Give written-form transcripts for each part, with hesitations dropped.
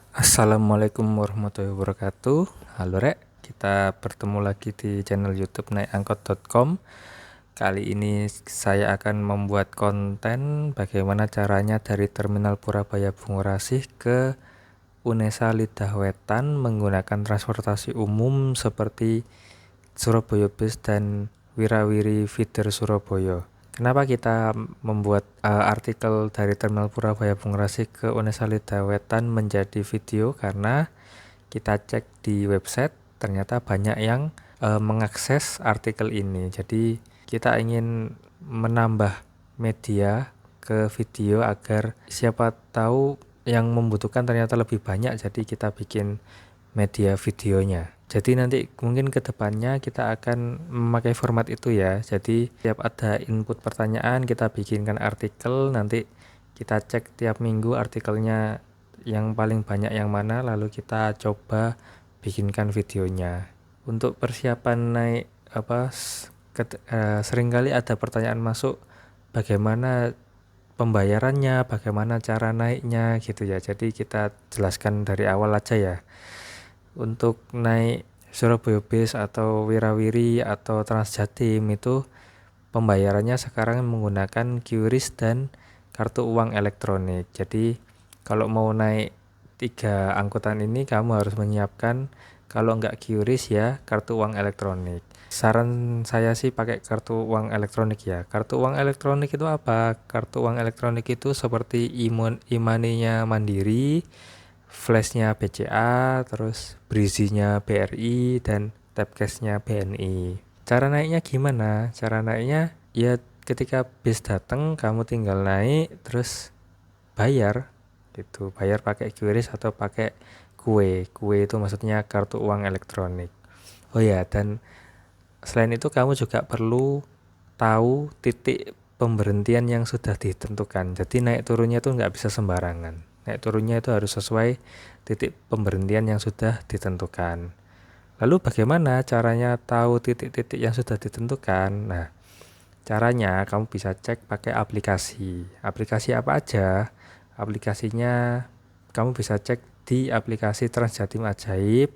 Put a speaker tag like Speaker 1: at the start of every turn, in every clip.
Speaker 1: Assalamualaikum warahmatullahi wabarakatuh. Halo Rek, kita bertemu lagi di channel YouTube naikangkot.com. Kali ini saya akan membuat konten bagaimana caranya dari Terminal Purabaya Bungurasih ke Unesa Lidah Wetan menggunakan transportasi umum seperti Surabaya Bus dan Wirawiri Feeder Surabaya. Kenapa kita membuat artikel dari Terminal Purabaya Bungurasih ke Unesa Lidah Wetan menjadi video? Karena kita cek di website ternyata banyak yang mengakses artikel ini. Jadi kita ingin menambah media ke video agar siapa tahu yang membutuhkan ternyata lebih banyak, jadi kita bikin media videonya. Jadi nanti mungkin ke depannya kita akan memakai format itu ya. Jadi tiap ada input pertanyaan kita bikinkan artikel, nanti kita cek tiap minggu artikelnya yang paling banyak yang mana, lalu kita coba bikinkan videonya. Untuk persiapan naik seringkali ada pertanyaan masuk, bagaimana pembayarannya, bagaimana cara naiknya gitu ya. Jadi kita jelaskan dari awal aja ya. Untuk naik Surabaya Bus atau Wirawiri atau Transjatim itu pembayarannya sekarang menggunakan QRIS dan kartu uang elektronik. Jadi kalau mau naik 3 angkutan ini kamu harus menyiapkan, kalau nggak QRIS ya kartu uang elektronik. Saran saya sih pakai kartu uang elektronik ya. Kartu uang elektronik itu apa? Kartu uang elektronik itu seperti e-money-nya Mandiri, flashnya BCA, terus Brizinya BRI, dan Tapcashnya BNI. Cara naiknya gimana? Cara naiknya ya ketika bis datang kamu tinggal naik terus bayar gitu. Bayar pakai QRIS atau pakai kue. Kue itu maksudnya kartu uang elektronik. Oh ya, dan selain itu kamu juga perlu tahu titik pemberhentian yang sudah ditentukan. Jadi naik turunnya itu nggak bisa sembarangan. Naik turunnya itu harus sesuai titik pemberhentian yang sudah ditentukan. Lalu bagaimana caranya tahu titik-titik yang sudah ditentukan? Nah, caranya kamu bisa cek pakai aplikasi. Aplikasi apa aja? Aplikasinya kamu bisa cek di aplikasi Transjatim Ajaib,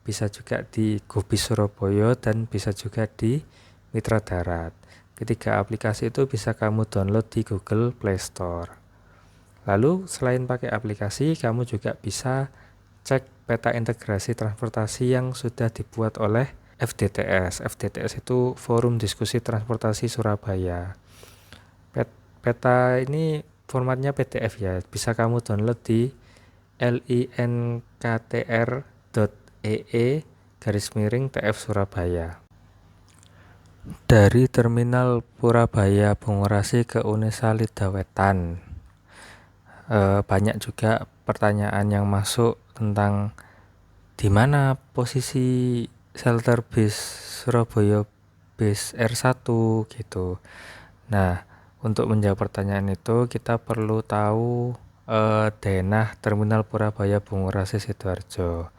Speaker 1: bisa juga di Gobis Surabaya, dan bisa juga di Mitra Darat. Ketiga aplikasi itu bisa kamu download di Google Play Store. Lalu selain pakai aplikasi, kamu juga bisa cek peta integrasi transportasi yang sudah dibuat oleh FDTS. FDTS itu Forum Diskusi Transportasi Surabaya. Peta ini formatnya PDF ya, bisa kamu download di linktr.ee/tf Surabaya. Dari Terminal Purabaya Bungurasih ke Unesa Lidah Wetan, banyak juga pertanyaan yang masuk tentang di mana posisi shelter bis Surabaya bis R1 gitu. Nah, untuk menjawab pertanyaan itu kita perlu tahu denah Terminal Purabaya Bungurasih Sidoarjo.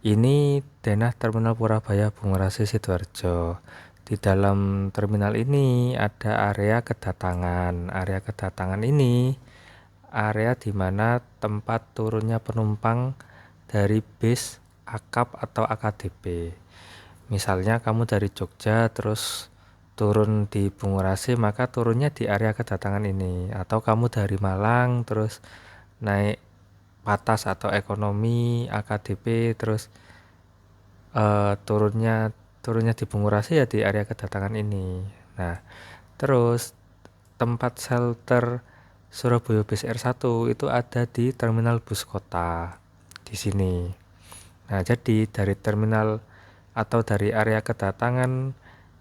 Speaker 1: Ini denah Terminal Purabaya Bungurasih Sidoarjo. Di dalam terminal ini ada area kedatangan. Area kedatangan ini area di mana tempat turunnya penumpang dari bis akap atau AKDP. Misalnya kamu dari Jogja terus turun di Bungurasih, maka turunnya di area kedatangan ini. Atau kamu dari Malang terus naik Patas atau ekonomi AKDP terus turunnya di Bungurasih ya di area kedatangan ini. Nah, terus tempat shelter Surabaya Bus R1 itu ada di Terminal Bus Kota di sini. Nah, jadi dari terminal atau dari area kedatangan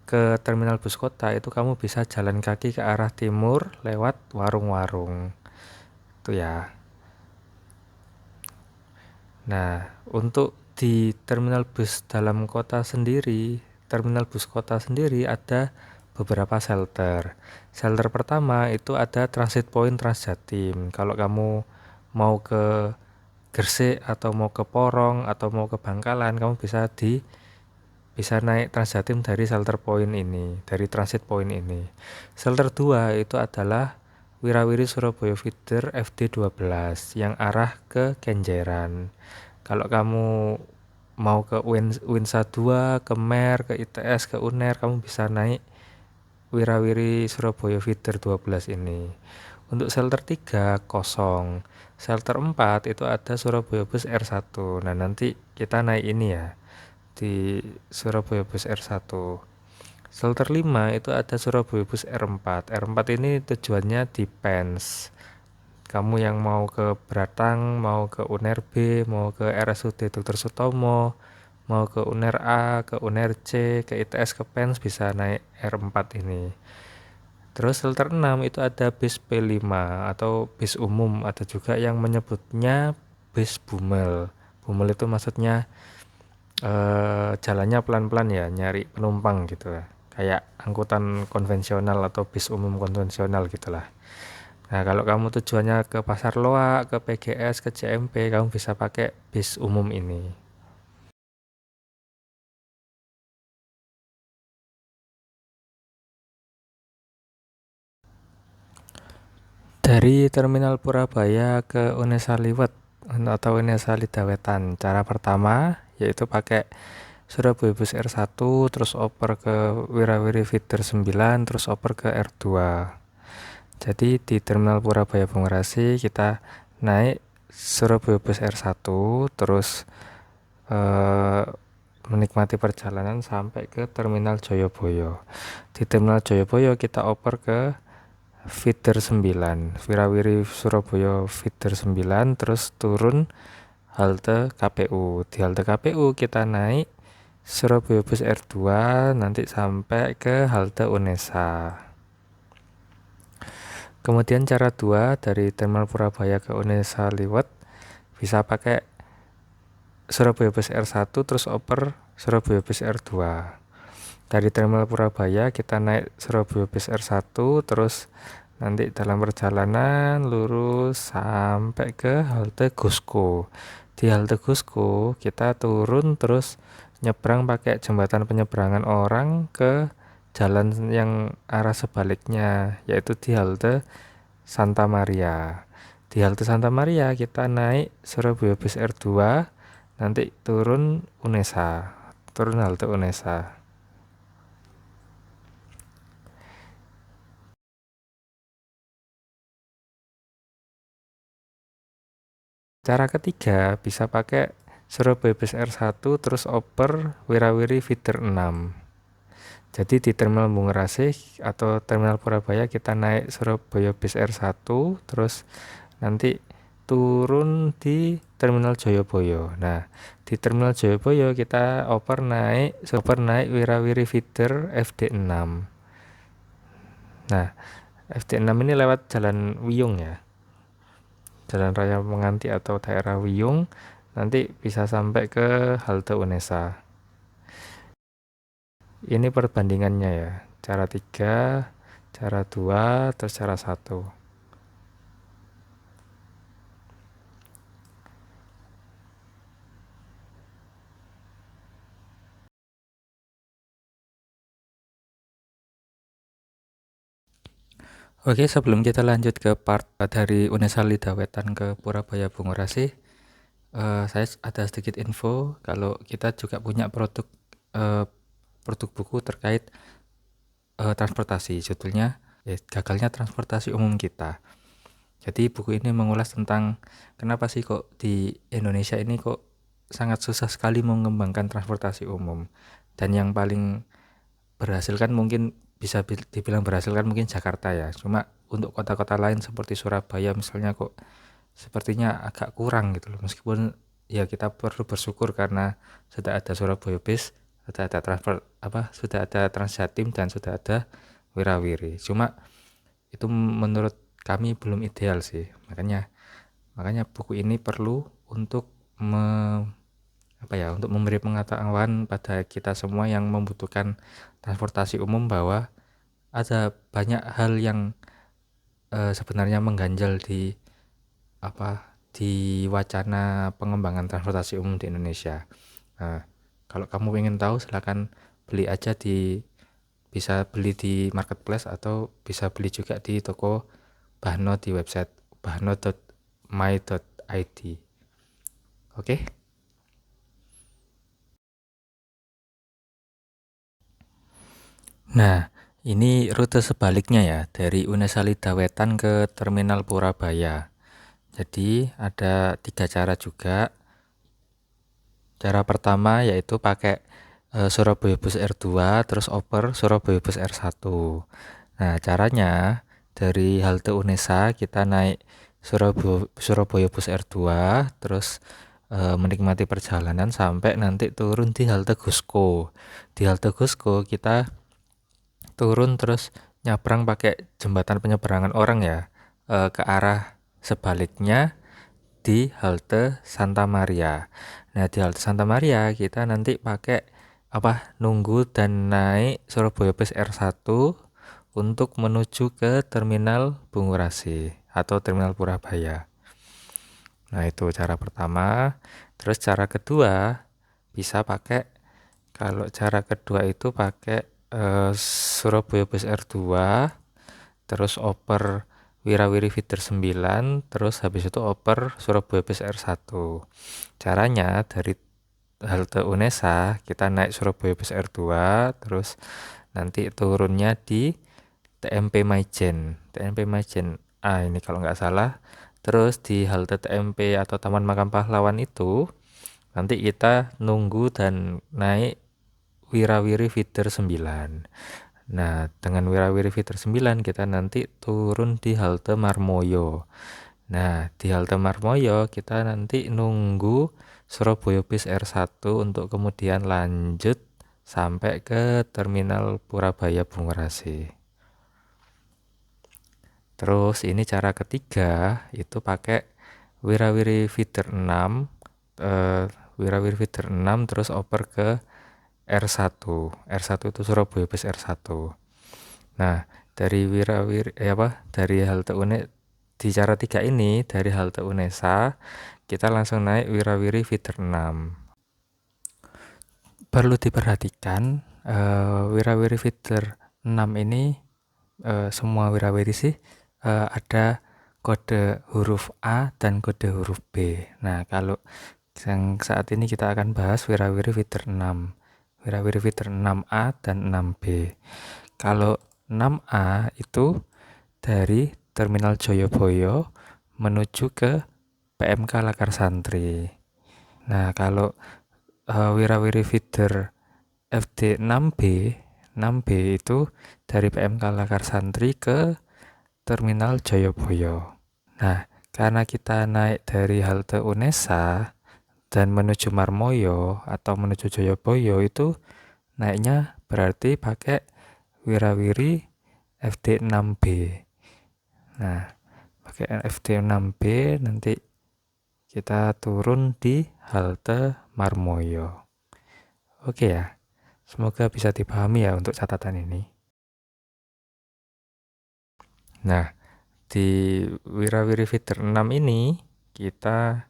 Speaker 1: ke Terminal Bus Kota itu kamu bisa jalan kaki ke arah timur lewat warung-warung. Itu ya. Nah, untuk di Terminal Bus dalam kota sendiri, Terminal Bus Kota sendiri ada beberapa shelter. Shelter pertama itu ada Transit Point Transjatim. Kalau kamu mau ke Gresik atau mau ke Porong atau mau ke Bangkalan, kamu bisa naik Transjatim dari shelter point ini, dari Transit Point ini. Shelter 2 itu adalah Wirawiri Surabaya Feeder FD12 yang arah ke Kenjeran. Kalau kamu mau ke Winsa 2, ke MER, ke ITS, ke UNER, kamu bisa naik Wirawiri Surabaya Feeder 12 ini. Untuk shelter 3 kosong. Shelter 4 itu ada Surabaya Bus R1. Nah, nanti kita naik ini ya di Surabaya Bus R1. Shelter 5 itu ada Surabaya Bus R4. R4 ini tujuannya di PENS. Kamu yang mau ke Beratang, mau ke UNER B, mau ke RSUD Dr. Sutomo, mau ke UNER A, ke UNER C, ke ITS, ke PENS bisa naik R4 ini. Terus shelter 6 itu ada bis P5 atau bis umum, ada juga yang menyebutnya bis Bumel. Bumel itu maksudnya jalannya pelan-pelan ya, nyari penumpang gitu ya. Kayak angkutan konvensional atau bis umum konvensional gitulah. Nah, kalau kamu tujuannya ke Pasar Loak, ke PGS, ke CMP, kamu bisa pakai bis umum ini. Dari Terminal Purabaya ke Unesa Liwet atau Unesa Lidawetan. Cara pertama yaitu pakai Surabaya Bus R1, terus oper ke Wirawiri Feeder 9, terus oper ke R2. Jadi di Terminal Purabaya Bungarasi kita naik Surabaya Bus R1, terus eh, menikmati perjalanan sampai ke Terminal Joyoboyo. Di Terminal Joyoboyo kita oper ke Feeder 9, Wirawiri Surabaya Feeder 9, terus turun halte KPU. Di halte KPU kita naik Surabaya Bus R2 nanti sampai ke halte Unesa. Kemudian cara 2 dari Terminal Purabaya ke Unesa Liwet bisa pakai Surabaya Bus R1 terus oper Surabaya Bus R2. Dari Terminal Purabaya kita naik Surabaya Bus R1 terus nanti dalam perjalanan lurus sampai ke halte Gusko. Di halte Gusko kita turun terus nyebrang pakai jembatan penyeberangan orang ke jalan yang arah sebaliknya, yaitu di halte Santa Maria. Di halte Santa Maria kita naik Surabaya Bus R2, nanti turun Unesa, turun halte Unesa. Cara ketiga bisa pakai Surabaya Bus R1 terus oper Wirawiri Feeder 6. Jadi di Terminal Bungarasih atau Terminal Purabaya kita naik Surabaya Bus R1 terus nanti turun di Terminal Joyoboyo. Nah, di Terminal Joyoboyo kita oper naik Wirawiri Feeder FD6. Nah, FD6 ini lewat Jalan Wiyung ya. Jalan Raya Menganti atau daerah Wiyung, nanti bisa sampai ke halte Unesa. Ini perbandingannya ya, cara 3, cara 2, terus cara 1. Oke, sebelum kita lanjut ke part dari Unesa Lidawetan ke Purabaya Bungarasi, saya ada sedikit info kalau kita juga punya eh, produk buku terkait transportasi. Judulnya Gagalnya Transportasi Umum Kita. Jadi buku ini mengulas tentang kenapa sih kok di Indonesia ini kok sangat susah sekali mengembangkan transportasi umum. Dan yang paling berhasil kan mungkin bisa dibilang berhasil kan mungkin Jakarta ya. Cuma untuk kota-kota lain seperti Surabaya misalnya kok sepertinya agak kurang gitu loh. Meskipun ya kita perlu bersyukur karena sudah ada Surabaya Bis, sudah ada Transjatim dan sudah ada Wirawiri. Cuma itu menurut kami belum ideal sih. Makanya buku ini perlu untuk untuk memberi pengetahuan pada kita semua yang membutuhkan transportasi umum bahwa ada banyak hal yang sebenarnya mengganjal di wacana pengembangan transportasi umum di Indonesia. Nah, kalau kamu ingin tahu silakan bisa beli di marketplace atau bisa beli juga di toko Bahno di website bahno.my.id. Oke. Nah, ini rute sebaliknya ya, dari Unesalida Wetan ke Terminal Purabaya. Jadi ada 3 cara juga. Cara pertama yaitu pakai Surabaya Bus R2 terus oper Surabaya Bus R1. Nah, caranya dari halte Unesa kita naik Surabaya Bus R2 terus menikmati perjalanan sampai nanti turun di halte Gusko. Di halte Gusko kita turun terus nyabrang pakai jembatan penyeberangan orang ya, ke arah sebaliknya di halte Santa Maria. Nah, di halte Santa Maria kita nanti pakai nunggu dan naik Surabaya Bus R1 untuk menuju ke Terminal Bungurasi atau Terminal Purabaya. Nah, itu cara pertama. Terus cara kedua bisa pakai, kalau cara kedua itu pakai Surabaya Bus R2 terus oper Wirawiri Feeder 9 terus habis itu oper Surabaya Bus R1. Caranya dari halte Unesa kita naik Surabaya Bus R2 terus nanti turunnya di TMP Maijen ini kalau nggak salah. Terus di halte TMP atau Taman Makam Pahlawan itu nanti kita nunggu dan naik Wirawiri Feeder 9. Nah, dengan Wirawiri Feeder 9 kita nanti turun di halte Marmoyo. Nah, di halte Marmoyo kita nanti nunggu Surabaya Bus R1 untuk kemudian lanjut sampai ke Terminal Purabaya Bungurasi. Terus ini cara ketiga itu pakai Wirawiri Feeder 6 Wirawiri Feeder 6 terus oper ke R1 itu Surabaya Bus R1. Nah, dari dari halte di cara 3 ini dari halte Unesa kita langsung naik Wirawiri Feeder 6. Perlu diperhatikan Wirawiri Feeder 6 ini semua Wirawiri sih ada kode huruf A dan kode huruf B. Nah, kalau yang saat ini kita akan bahas Wirawiri Feeder 6. Wirawiri Feeder 6A dan 6B. Kalau 6A itu dari Terminal Joyoboyo menuju ke PMK Lakar Santri. Nah, kalau Wirawiri Feeder FD 6B itu dari PMK Lakar Santri ke Terminal Joyoboyo. Nah, karena kita naik dari halte Unesa dan menuju Marmoyo atau menuju Joyoboyo itu naiknya berarti pakai Wirawiri FD 6B. Nah, pakai FD 6B nanti kita turun di halte Marmoyo. Oke ya. Semoga bisa dipahami ya untuk catatan ini. Nah, di Wirawiri Feeder 6 ini kita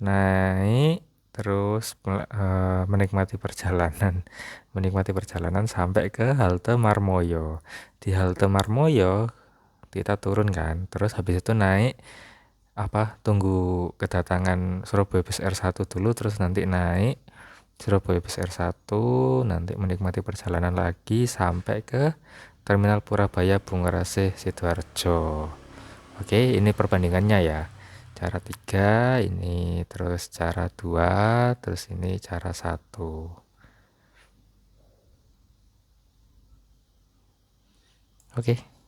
Speaker 1: naik terus menikmati perjalanan sampai ke halte Marmoyo. Di halte Marmoyo kita turun kan, terus habis itu naik tunggu kedatangan Surabaya Bus R1 dulu, terus nanti naik Surabaya Bus R1, nanti menikmati perjalanan lagi sampai ke Terminal Purabaya Bungurasi Sidoarjo. Oke, ini perbandingannya ya. Cara 3 ini, terus cara 2, terus ini cara 1. Oke.